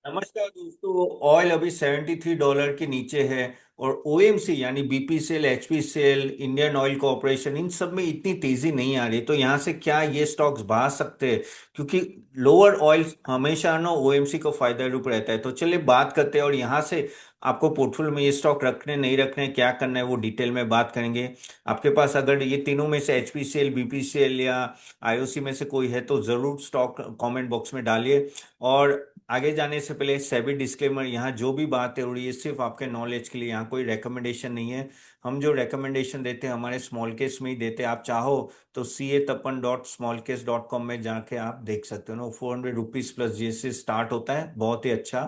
नमस्कार दोस्तों। ऑयल अभी $73 के नीचे है। और ओएमसी यानी बीपीसीएल, एचपीसीएल, इंडियन ऑयल कॉरपोरेशन, इन सब में इतनी तेजी नहीं आ रही। तो यहाँ से क्या ये स्टॉक्स बढ़ा सकते हैं? क्योंकि लोअर ऑयल हमेशा ना ओएमसी को फायदा रूप रहता है। तो चलिए बात करते हैं, और यहाँ से आपको पोर्टफोलियो में ये स्टॉक रखने नहीं रखने, क्या करना है, वो डिटेल में बात करेंगे। आपके पास अगर ये तीनों में से एचपीसीएल, बीपीसीएल या आईओसी में से कोई है तो जरूर स्टॉक कमेंट बॉक्स में डालिए। और आगे जाने से पहले सेबी डिस्क्लेमर, यहाँ जो भी बातें हो रही है सिर्फ आपके नॉलेज के लिए, यहाँ कोई रेकमेंडेशन नहीं है। हम जो रेकमेंडेशन देते हैं हमारे स्मॉल केस में ही देते हैं। आप चाहो तो CA Tapan.smallcase.com में जाके आप देख सकते हो ना। ₹400 प्लस जीएसटी स्टार्ट होता है, बहुत ही अच्छा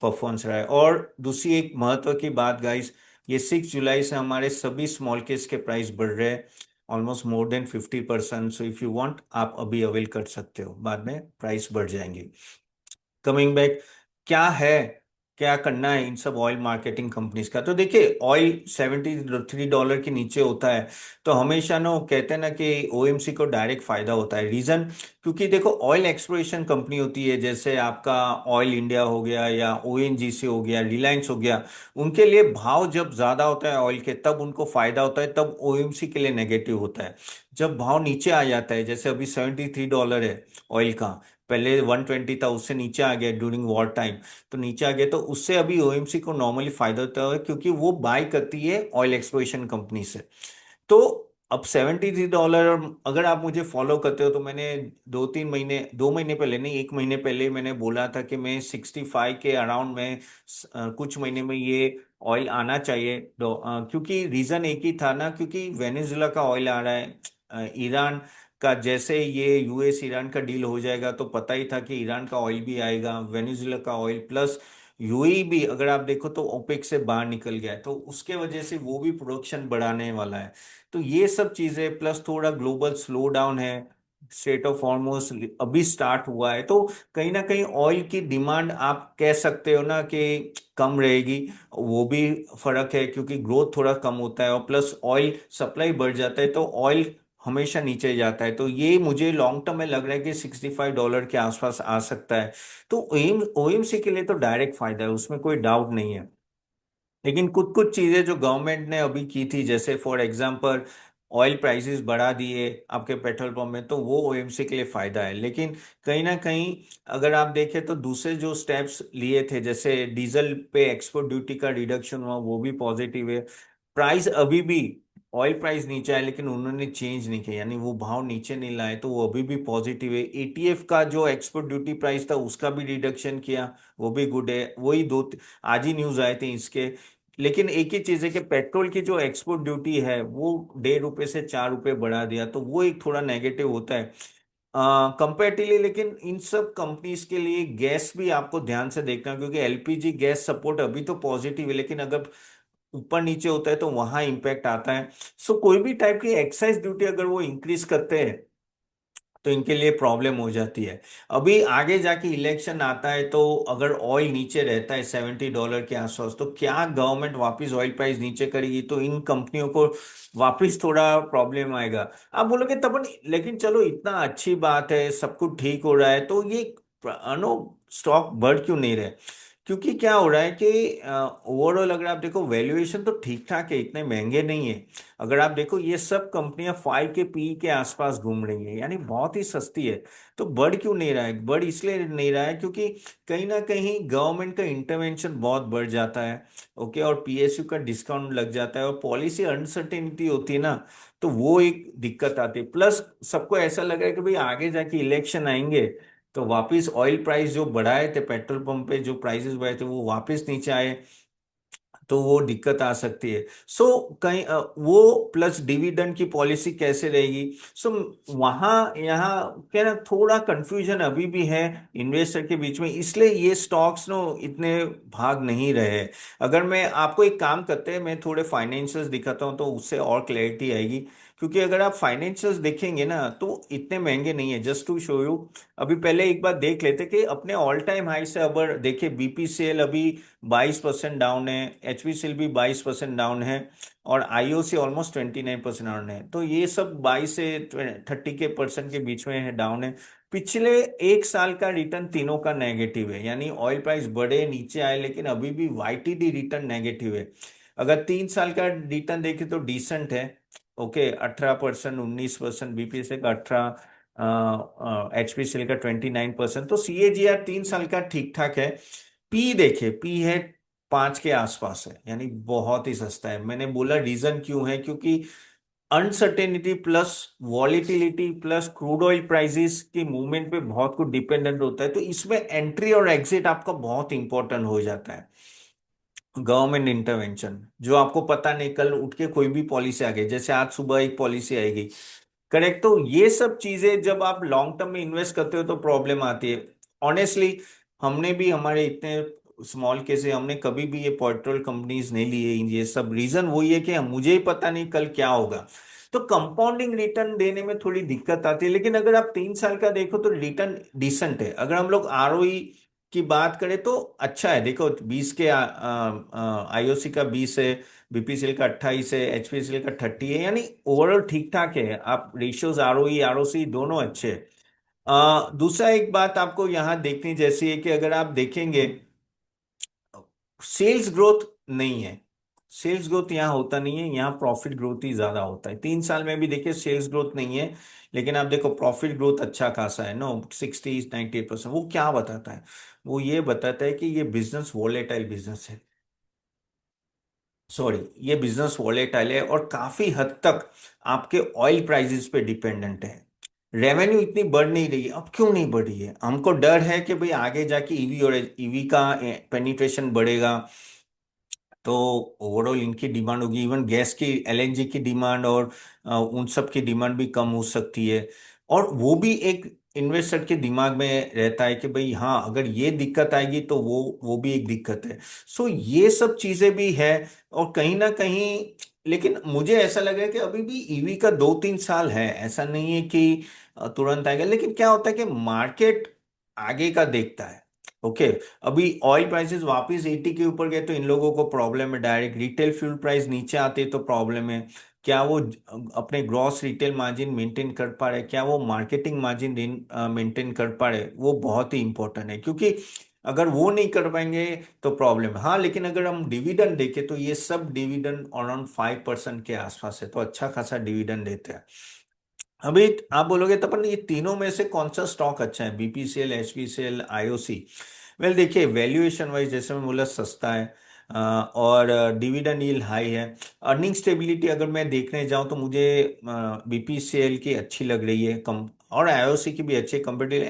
परफॉर्मेंस रहा है। और दूसरी एक महत्व की बात गाइस, ये 6 जुलाई से हमारे सभी स्मॉल केस के प्राइस बढ़ रहे हैं, almost more than 50%। So if you want आप अभी अवेल कर सकते हो, बाद में प्राइस बढ़ जाएंगे। कमिंग बैक, क्या है, क्या करना है इन सब ऑयल मार्केटिंग कंपनीज का? तो देखिए, ऑयल $73 के नीचे होता है तो हमेशा ना वो कहते हैं ना कि ओएमसी को डायरेक्ट फायदा होता है। रीजन, क्योंकि देखो ऑयल एक्सप्लोरेशन कंपनी होती है, जैसे आपका ऑयल इंडिया हो गया या ओएनजीसी हो गया, रिलायंस हो गया। उनके लिए भाव जब ज्यादा होता है ऑयल के तब उनको फायदा होता है, तब ओएमसी के लिए नेगेटिव होता है। जब भाव नीचे आ जाता है, जैसे अभी $73 है ऑयल का, पहले 120 था, उससे नीचे आ गया ड्यूरिंग वॉर टाइम, तो नीचे आ गया, तो उससे अभी ओएमसी को नॉर्मली फायदा होता है क्योंकि वो बाय करती है ऑयल एक्सप्लोरेशन कंपनी से। तो अब $73, और अगर आप मुझे फॉलो करते हो तो मैंने 2-3 महीने, 2 महीने पहले नहीं, 1 महीने पहले मैंने बोला था कि मैं 65 के अराउंड में कुछ महीने में ये ऑयल आना चाहिए। तो क्योंकि रीजन एक ही था ना, क्योंकि वेनेजुला का ऑयल आ रहा है, ईरान का, जैसे ये यूएस ईरान का डील हो जाएगा तो पता ही था कि ईरान का ऑयल भी आएगा, वेनेजुला का ऑयल, प्लस यूएई भी अगर आप देखो तो ओपेक से बाहर निकल गया है, तो उसके वजह से वो भी प्रोडक्शन बढ़ाने वाला है। तो ये सब चीजें, प्लस थोड़ा ग्लोबल स्लो डाउन है, स्ट्रेट ऑफ हॉर्मुज अभी स्टार्ट हुआ है, तो कहीं ना कहीं ऑयल की डिमांड आप कह सकते हो ना कि कम रहेगी। वो भी फर्क है क्योंकि ग्रोथ थोड़ा कम होता है, और प्लस ऑयल सप्लाई बढ़ जाता है तो ऑयल हमेशा नीचे जाता है। तो ये मुझे लॉन्ग टर्म में लग रहा है कि $65 के आसपास आ सकता है। तो ओएमसी के लिए तो डायरेक्ट फायदा है, उसमें कोई डाउट नहीं है। लेकिन कुछ कुछ चीजें जो गवर्नमेंट ने अभी की थी, जैसे फॉर एग्जांपल ऑयल प्राइसेस बढ़ा दिए आपके पेट्रोल पंप में, तो वो ओएमसी के लिए फायदा है। लेकिन कहीं ना कहीं अगर आप देखें तो दूसरे जो स्टेप्स लिए थे, जैसे डीजल पे एक्सपोर्ट ड्यूटी का रिडक्शन हुआ, वो भी पॉजिटिव है। प्राइस अभी भी, ऑयल प्राइस नीचे है लेकिन उन्होंने चेंज नहीं किया, यानी वो भाव नीचे नहीं लाए, तो वो अभी भी पॉजिटिव है। एटीएफ का जो एक्सपोर्ट ड्यूटी प्राइस था उसका भी रिडक्शन किया, वो भी गुड है। वही आज ही न्यूज आए थे इसके। लेकिन एक ही चीज है कि पेट्रोल की जो एक्सपोर्ट ड्यूटी है वो ₹1.5 से ₹4 बढ़ा दिया, तो वो एक थोड़ा नेगेटिव होता है कंपेरेटिवली। लेकिन इन सब कंपनीज के लिए गैस भी आपको ध्यान से देखना, क्योंकि एलपीजी गैस सपोर्ट अभी तो पॉजिटिव है, लेकिन अगर ऊपर नीचे होता है तो वहां इंपैक्ट आता है। सो कोई भी टाइप की एक्साइज ड्यूटी अगर वो इंक्रीज करते हैं तो इनके लिए प्रॉब्लम हो जाती है। अभी आगे जाके इलेक्शन आता है, तो अगर ऑयल नीचे रहता है $70 के आसपास, तो क्या गवर्नमेंट वापस ऑयल प्राइस नीचे करेगी तो इन कंपनियों को वापस थोड़ा प्रॉब्लम आएगा। आप बोलोगे तब, लेकिन चलो इतना अच्छी बात है, सब कुछ ठीक हो रहा है, तो ये नो स्टॉक बढ़ क्यों नहीं रहे? क्योंकि क्या हो रहा है कि ओवरऑल अगर आप देखो वैल्यूएशन तो ठीक ठाक है, इतने महंगे नहीं है। अगर आप देखो ये सब कंपनियां 5 के पी के आसपास घूम रही है, यानी बहुत ही सस्ती है। तो बढ़ क्यों नहीं रहा है? बढ़ इसलिए नहीं रहा है क्योंकि कहीं ना कहीं गवर्नमेंट का इंटरवेंशन बहुत बढ़ जाता है। ओके, और पीएसयू का डिस्काउंट लग जाता है, और पॉलिसी अनसर्टेनिटी होती है ना, तो वो एक दिक्कत आती है। प्लस सबको ऐसा लग रहा है कि भाई आगे जाके इलेक्शन आएंगे तो वापस ऑयल प्राइस जो बढ़ाए थे, पेट्रोल पंप पे जो प्राइसेस बढ़ाए थे वो वापस नीचे आए, तो वो दिक्कत आ सकती है। सो कहीं वो प्लस डिविडेंड की पॉलिसी कैसे रहेगी? सो वहाँ यहाँ क्या ना, थोड़ा कंफ्यूजन अभी भी है इन्वेस्टर के बीच में, इसलिए ये स्टॉक्स नो इतने भाग नहीं रहे हैं। अगर मैं आपको एक काम करते हैं, मैं थोड़े फाइनेंशियल्स दिखाता हूँ तो उससे और क्लैरिटी आएगी। क्योंकि अगर आप फाइनेंशियल्स देखेंगे ना तो इतने महंगे नहीं है। जस्ट टू शो यू, अभी पहले एक बार देख लेते कि अपने ऑल टाइम हाई से अगर देखे, बीपीसीएल अभी 22% डाउन है, एचपीसीएल भी 22% डाउन है, और आईओसी ऑलमोस्ट 29% डाउन है। तो ये सब 22 से 30 के परसेंट के बीच में है, डाउन है। पिछले एक साल का रिटर्न तीनों का नेगेटिव है, यानी ऑयल प्राइस बढ़े नीचे आए लेकिन अभी भी वाईटीडी रिटर्न नेगेटिव है। अगर 3 साल का रिटर्न देखें तो डिसेंट है। ओके, 18%, 19%, बीपीएसएल का 18, एचपीसीएल का 29%, तो सीएजीआर 3 साल का ठीक ठाक है। पी देखे, पी है 5 के आसपास है, यानी बहुत ही सस्ता है। मैंने बोला रीजन क्यों है, क्योंकि uncertainty plus volatility plus crude oil prices के मूवमेंट पे बहुत कुछ डिपेंडेंट होता है, तो इसमें एंट्री और एग्जिट आपका बहुत इंपॉर्टेंट हो जाता है। गवर्नमेंट इंटरवेंशन जो आपको पता नहीं, कल उठ के कोई भी पॉलिसी आ गई, जैसे आज सुबह एक पॉलिसी आएगी, करेक्ट, तो ये सब चीजें जब आप लॉन्ग टर्म में इन्वेस्ट करते हो तो प्रॉब्लम आती है। ऑनेस्टली, हमने भी हमारे इतने स्मॉल के से हमने कभी भी ये पेट्रोल कंपनीज नहीं लिए, ये सब रीजन वही है कि मुझे ही पता नहीं कल क्या होगा। तो कंपाउंडिंग रिटर्न देने में थोड़ी दिक्कत आती है, लेकिन अगर आप 3 साल का देखो तो रिटर्न डिसेंट है। अगर हम लोग आरओई की बात करें तो अच्छा है, देखो 20 के आईओसी का 20 है, बीपीसीएल का 28 है, एचपीसीएल का 30 है, यानी ओवरऑल ठीक ठाक है। आप रेशियोज आरओई आरओसी दोनों अच्छे हैं। दूसरा एक बात आपको यहाँ देखनी जैसी है कि अगर आप देखेंगे, सेल्स ग्रोथ नहीं है। सेल्स ग्रोथ यहाँ होता नहीं है, यहाँ प्रॉफिट ग्रोथ ही ज्यादा होता है। 3 साल में भी देखिए सेल्स ग्रोथ नहीं है, लेकिन आप देखो प्रॉफिट ग्रोथ अच्छा खासा है, नो 60-98%। वो क्या बताता है? वो ये बताता है कि ये बिजनेस वोलेटाइल बिजनेस है। सॉरी, ये बिजनेस वॉलेटाइल है और काफी हद तक आपके ऑयल प्राइसेस पे डिपेंडेंट है। रेवेन्यू इतनी बढ़ नहीं रही है, अब क्यों नहीं बढ़ रही है? हमको डर है कि भाई आगे जाके ईवी और ईवी का पेनिट्रेशन बढ़ेगा, तो ओवरऑल इनकी डिमांड होगी, इवन गैस की, एलएनजी की डिमांड और उन सब की डिमांड भी कम हो सकती है। और वो भी एक इन्वेस्टर के दिमाग में रहता है कि भाई हाँ, अगर ये दिक्कत आएगी तो वो भी एक दिक्कत है। सो ये सब चीजें भी है। और कहीं ना कहीं, लेकिन मुझे ऐसा लगा कि अभी भी ईवी का 2-3 साल है, ऐसा नहीं है कि तुरंत आएगा। लेकिन क्या होता है कि मार्केट आगे का देखता है। ओके, अभी ऑयल प्राइसेस वापस 80 के ऊपर गए तो इन लोगों को प्रॉब्लम है, डायरेक्ट रिटेल फ्यूल प्राइस नीचे आते तो प्रॉब्लम है। क्या वो अपने ग्रॉस रिटेल मार्जिन मेंटेन कर पा रहे, क्या वो मार्केटिंग मार्जिन मेंटेन कर पा रहे, वो बहुत ही इंपॉर्टेंट है। क्योंकि अगर वो नहीं कर पाएंगे तो प्रॉब्लम है। हाँ, लेकिन अगर हम डिविडेंड देखें तो ये सब डिविडेंड अराउंड 5% के आसपास है, तो अच्छा खासा डिविडेंड देते हैं। अभी आप बोलोगे तो अपन ये तीनों में से कौन सा स्टॉक अच्छा है, बीपीसीएल, एचपीसीएल, आईओसी? वेल देखिए, वैल्यूएशन वाइज जैसे मैं बोला सस्ता है, और डिविडेंड यील्ड हाई है। अर्निंग स्टेबिलिटी अगर मैं देखने जाऊं तो मुझे बीपीसीएल की अच्छी लग रही है कम, और आईओसी की भी अच्छी, कंपेटिव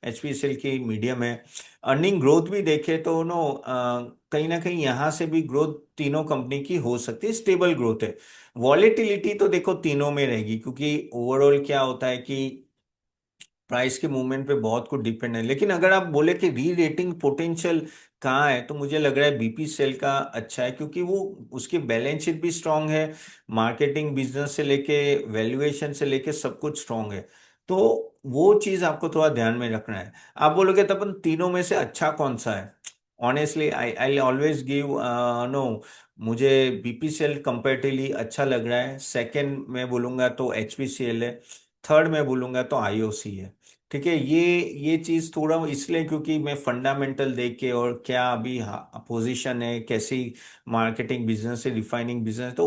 एचपीसीएल की मीडियम है। अर्निंग ग्रोथ भी देखे तो नो, कहीं ना कहीं यहाँ से भी ग्रोथ तीनों कंपनी की हो सकती है, स्टेबल ग्रोथ है। वॉलेटिलिटी तो देखो तीनों में रहेगी, क्योंकि ओवरऑल क्या होता है कि प्राइस के मूवमेंट पे बहुत कुछ डिपेंड है। लेकिन अगर आप बोले कि री रेटिंग पोटेंशियल कहाँ है, तो मुझे लग रहा है बीपी सेल का अच्छा है, क्योंकि वो उसकी बैलेंस शीट भी स्ट्रांग है, मार्केटिंग बिजनेस से लेके वैल्यूएशन से लेके सब कुछ स्ट्रांग है। तो वो चीज आपको थोड़ा ध्यान में रखना है। आप बोलोगे तो अपन तीनों में से अच्छा कौन सा है? Honestly I I always give no, मुझे बीपीसीएल कंपेरेटिवली अच्छा लग रहा है। सेकंड में बोलूंगा तो एचपीसीएल है। थर्ड में बोलूंगा तो आईओसी है। ठीक है, ये चीज थोड़ा इसलिए क्योंकि मैं फंडामेंटल देख के, और क्या अभी पोजीशन है, कैसी मार्केटिंग बिजनेस है, रिफाइनिंग बिजनेस, तो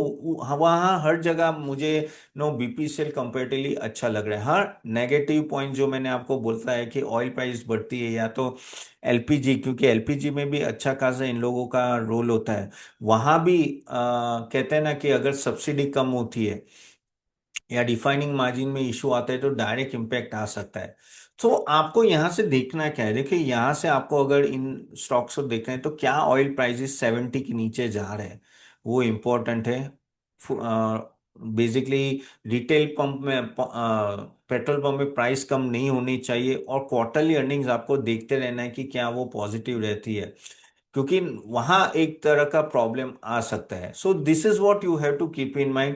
वहाँ हर जगह मुझे नो बीपीसीएल कंपेरेटिवली अच्छा लग रहा है। हाँ, नेगेटिव पॉइंट जो मैंने आपको बोलता है कि ऑयल प्राइस बढ़ती है, या तो एलपीजी, क्योंकि एलपीजी में भी अच्छा खासा इन लोगों का रोल होता है। वहां भी कहते हैं ना कि अगर सब्सिडी कम होती है या डिफाइनिंग मार्जिन में इशू आता है तो डायरेक्ट इम्पैक्ट आ सकता है। तो आपको यहाँ से देखना क्या है, देखिए यहाँ से आपको अगर इन स्टॉक्स को देखना है तो क्या ऑयल प्राइसेस 70 के नीचे जा रहे हैं, वो इम्पोर्टेंट है। बेसिकली रिटेल पंप में पेट्रोल पंप में प्राइस कम नहीं होनी चाहिए, और क्वार्टरली अर्निंग्स आपको देखते रहना है कि क्या वो पॉजिटिव रहती है, क्योंकि वहां एक तरह का प्रॉब्लम आ सकता है। So this is what you have to keep in mind.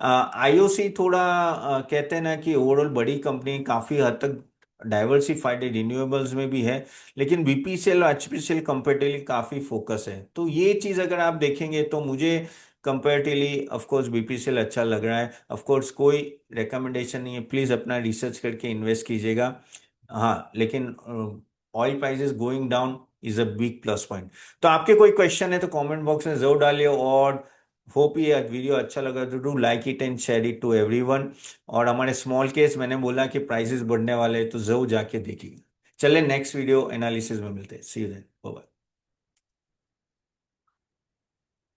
IOC थोड़ा कहते हैं ना कि ओवरऑल बड़ी कंपनी, काफी हद तक डाइवर्सिफाइड है, रिन्यूएबल्स में भी है, लेकिन बीपीसीएल और एचपीसीएल कंपेरेटिवली काफी फोकस है। तो ये चीज अगर आप देखेंगे तो मुझे कंपेरेटिवली ऑफ कोर्स बीपीसीएल अच्छा लग रहा है। ऑफ कोर्स कोई रिकमेंडेशन नहीं है, प्लीज अपना रिसर्च करके इन्वेस्ट कीजिएगा। हाँ, लेकिन oil prices going down is a big plus point. तो आपके कोई क्वेश्चन है तो कमेंट बॉक्स में जरूर डालिए, और होप ये वीडियो अच्छा लगा तो do like it and share it to everyone. और हमारे स्मॉल केस मैंने बोला कि प्राइसेस बढ़ने वाले हैं तो जरूर जाके देखिए। चले नेक्स्ट वीडियो एनालिसिस में मिलते हैं। सी यू देन, बाय।